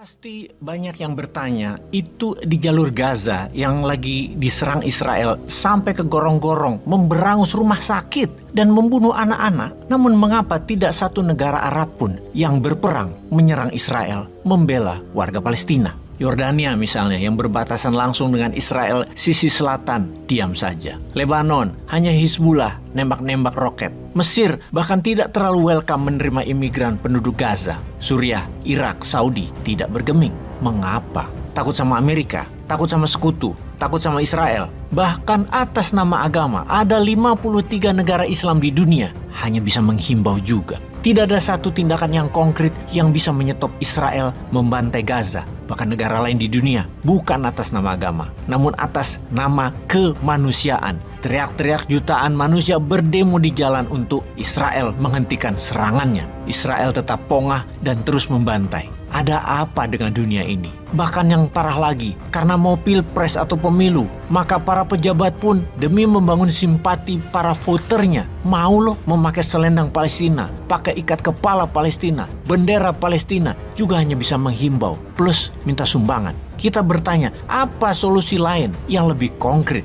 Pasti banyak yang bertanya, itu di jalur Gaza yang lagi diserang Israel sampai ke gorong-gorong, memberangus rumah sakit dan membunuh anak-anak. Namun mengapa tidak satu negara Arab pun yang berperang menyerang Israel, membela warga Palestina? Yordania misalnya yang berbatasan langsung dengan Israel sisi selatan diam saja. Lebanon hanya Hizbullah nembak-nembak roket. Mesir bahkan tidak terlalu welcome menerima imigran penduduk Gaza. Suriah, Irak, Saudi tidak bergeming. Mengapa? Takut sama Amerika, takut sama sekutu, takut sama Israel. Bahkan atas nama agama ada 53 negara Islam di dunia hanya bisa menghimbau juga. Tidak ada satu tindakan yang konkret yang bisa menyetop Israel membantai Gaza. Bahkan negara lain di dunia bukan atas nama agama, namun atas nama kemanusiaan. Teriak-teriak jutaan manusia berdemo di jalan untuk Israel menghentikan serangannya. Israel tetap pongah dan terus membantai. Ada apa dengan dunia ini? Bahkan yang parah lagi, karena mau pilpres atau pemilu, maka para pejabat pun demi membangun simpati para voternya, mau loh memakai selendang Palestina, pakai ikat kepala Palestina, bendera Palestina, juga hanya bisa menghimbau, plus minta sumbangan. Kita bertanya, apa solusi lain yang lebih konkret?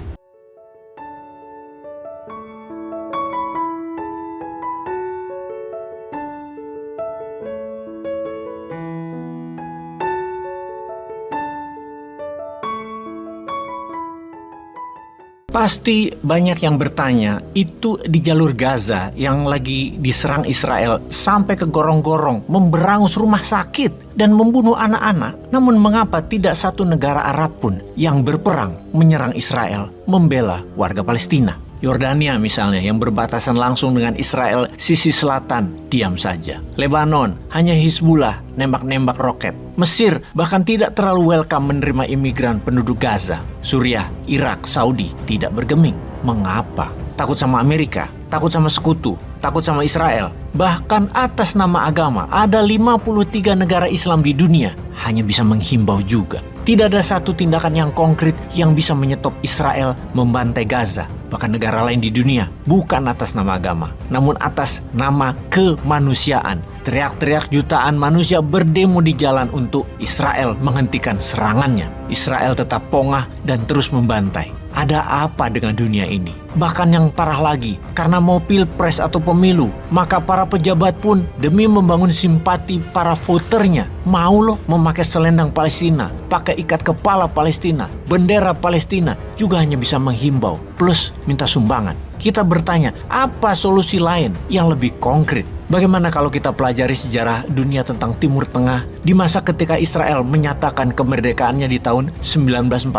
Pasti banyak yang bertanya, itu di jalur Gaza yang lagi diserang Israel sampai ke gorong-gorong, memberangus rumah sakit dan membunuh anak-anak. Namun mengapa tidak satu negara Arab pun yang berperang menyerang Israel, membela warga Palestina? Yordania misalnya yang berbatasan langsung dengan Israel sisi selatan diam saja. Lebanon hanya Hizbullah nembak-nembak roket. Mesir bahkan tidak terlalu welcome menerima imigran penduduk Gaza. Suriah, Irak, Saudi tidak bergeming. Mengapa? Takut sama Amerika, takut sama sekutu, takut sama Israel. Bahkan atas nama agama ada 53 negara Islam di dunia hanya bisa menghimbau juga. Tidak ada satu tindakan yang konkret yang bisa menyetop Israel membantai Gaza. Bahkan negara lain di dunia bukan atas nama agama, namun atas nama kemanusiaan. Teriak-teriak jutaan manusia berdemo di jalan untuk Israel menghentikan serangannya. Israel tetap pongah dan terus membantai. Ada apa dengan dunia ini? Bahkan yang parah lagi, karena mau pilpres atau pemilu, maka para pejabat pun demi membangun simpati para voternya, mau loh memakai selendang Palestina, pakai ikat kepala Palestina, bendera Palestina, juga hanya bisa menghimbau, plus minta sumbangan. Kita bertanya, apa solusi lain yang lebih konkret? Bagaimana kalau kita pelajari sejarah dunia tentang Timur Tengah di masa ketika Israel menyatakan kemerdekaannya di tahun 1948,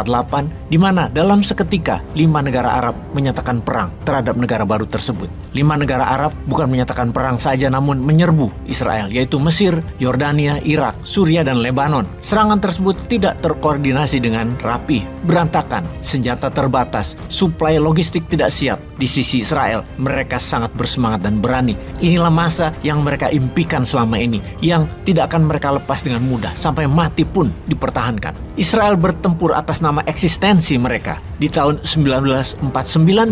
di mana dalam seketika 5 negara Arab menyatakan perang terhadap negara baru tersebut. 5 negara Arab bukan menyatakan perang saja namun menyerbu Israel, yaitu Mesir, Yordania, Irak, Suriah, dan Lebanon. Serangan tersebut tidak terkoordinasi dengan rapi, berantakan, senjata terbatas, suplai logistik tidak siap. Di sisi Israel, mereka sangat bersemangat dan berani. Inilah masa yang mereka impikan selama ini, yang tidak akan mereka lepas dengan mudah, sampai mati pun dipertahankan. Israel bertempur atas nama eksistensi mereka. Di tahun 1949,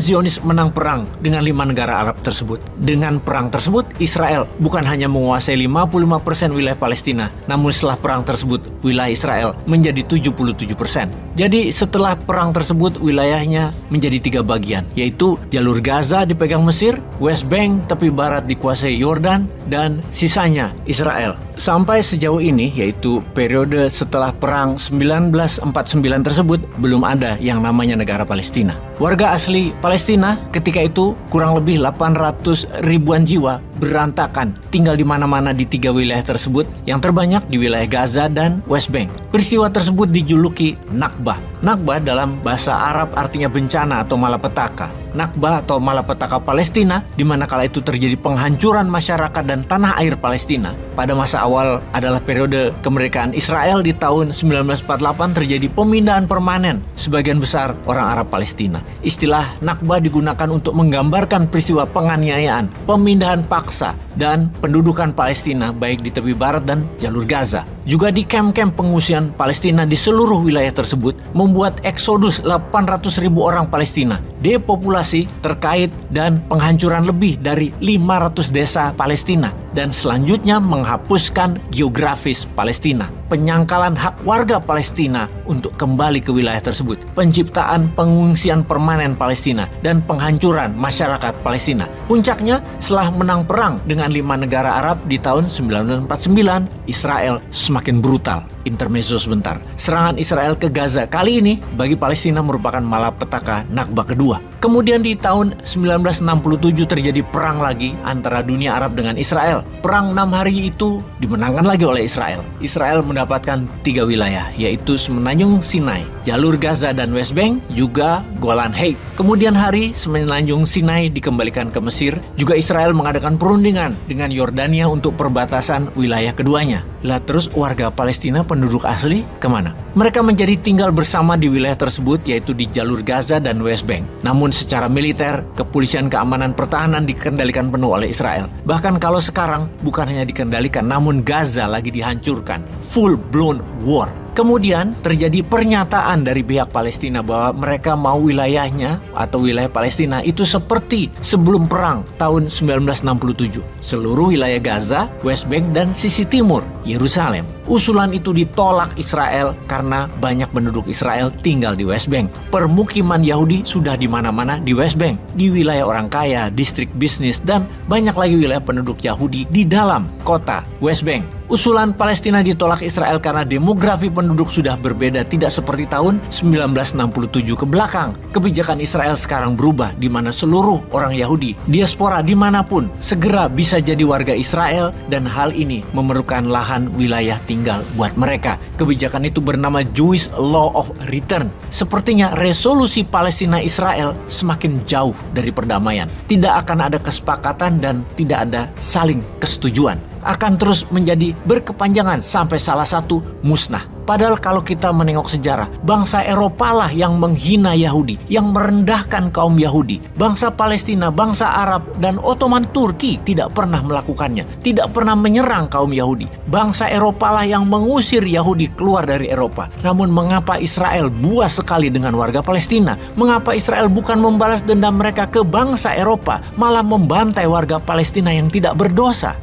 Zionis menang perang dengan 5 negara Arab tersebut. Dengan perang tersebut, Israel bukan hanya menguasai 55% wilayah Palestina, namun setelah perang tersebut, wilayah Israel menjadi 77%. Jadi setelah perang tersebut, wilayahnya menjadi 3 bagian, yaitu jalur Gaza dipegang Mesir, West Bank tepi barat dikuasai Yordan, dan sisanya Israel. Sampai sejauh ini, yaitu periode setelah perang 1949 tersebut, belum ada yang namanya negara Palestina. Warga asli Palestina ketika itu kurang lebih 800 ribuan jiwa berantakan tinggal di mana-mana di 3 wilayah tersebut, yang terbanyak di wilayah Gaza dan West Bank. Peristiwa tersebut dijuluki Nakbah. Nakbah dalam bahasa Arab artinya bencana atau malapetaka. Nakbah atau malapetaka Palestina, di mana kala itu terjadi penghancuran masyarakat dan tanah air Palestina. Pada masa awal adalah periode kemerdekaan Israel di tahun 1948, terjadi pemindahan permanen sebagian besar orang Arab Palestina. Istilah Nakbah digunakan untuk menggambarkan peristiwa penganiayaan, pemindahan paksa, dan pendudukan Palestina baik di tepi barat dan jalur Gaza. Juga di kamp-kamp pengungsian Palestina di seluruh wilayah tersebut membuat eksodus 800.000 orang Palestina, depopulasi terkait dan penghancuran lebih dari 500 desa Palestina, dan selanjutnya menghapuskan geografis Palestina. penyangkalan hak warga Palestina untuk kembali ke wilayah tersebut, penciptaan pengungsian permanen Palestina, dan penghancuran masyarakat Palestina. Puncaknya, setelah menang perang dengan 5 negara Arab di tahun 1949, Israel semakin brutal. Intermezzo sebentar. Serangan Israel ke Gaza kali ini bagi Palestina merupakan malapetaka Nakba kedua. Kemudian di tahun 1967 terjadi perang lagi antara dunia Arab dengan Israel. Perang 6 hari itu dimenangkan lagi oleh Israel. Israel mendapatkan 3 wilayah, yaitu Semenanjung Sinai, jalur Gaza dan West Bank, juga Golan Heights. Kemudian hari Semenanjung Sinai dikembalikan ke Mesir. Juga Israel mengadakan perundingan dengan Yordania untuk perbatasan wilayah keduanya. Lah terus warga Palestina penduduk asli kemana? Mereka menjadi tinggal bersama di wilayah tersebut, yaitu di jalur Gaza dan West Bank. Namun secara militer, kepolisian, keamanan, pertahanan dikendalikan penuh oleh Israel. Bahkan kalau sekarang bukan hanya dikendalikan, namun Gaza lagi dihancurkan. Full blown war. Kemudian terjadi pernyataan dari pihak Palestina bahwa mereka mau wilayahnya atau wilayah Palestina itu seperti sebelum perang tahun 1967. Seluruh wilayah Gaza, West Bank, dan sisi timur, Yerusalem. Usulan itu ditolak Israel karena banyak penduduk Israel tinggal di West Bank. Permukiman Yahudi sudah di mana-mana di West Bank, di wilayah orang kaya, distrik bisnis, dan banyak lagi wilayah penduduk Yahudi di dalam kota West Bank. Usulan Palestina ditolak Israel karena demografi penduduk sudah berbeda, tidak seperti tahun 1967 ke belakang. Kebijakan Israel sekarang berubah, di mana seluruh orang Yahudi, diaspora dimanapun, segera bisa jadi warga Israel, dan hal ini memerlukan lahan wilayah tinggal buat mereka. Kebijakan itu bernama Jewish Law of Return. Sepertinya resolusi Palestina-Israel semakin jauh dari perdamaian. Tidak akan ada kesepakatan dan tidak ada saling kesetujuan. Akan terus menjadi berkepanjangan sampai salah satu musnah. Padahal kalau kita menengok sejarah, bangsa Eropa lah yang menghina Yahudi, yang merendahkan kaum Yahudi. Bangsa Palestina, bangsa Arab, dan Ottoman Turki tidak pernah melakukannya, tidak pernah menyerang kaum Yahudi. Bangsa Eropa lah yang mengusir Yahudi keluar dari Eropa. Namun mengapa Israel buas sekali dengan warga Palestina? Mengapa Israel bukan membalas dendam mereka ke bangsa Eropa, malah membantai warga Palestina yang tidak berdosa?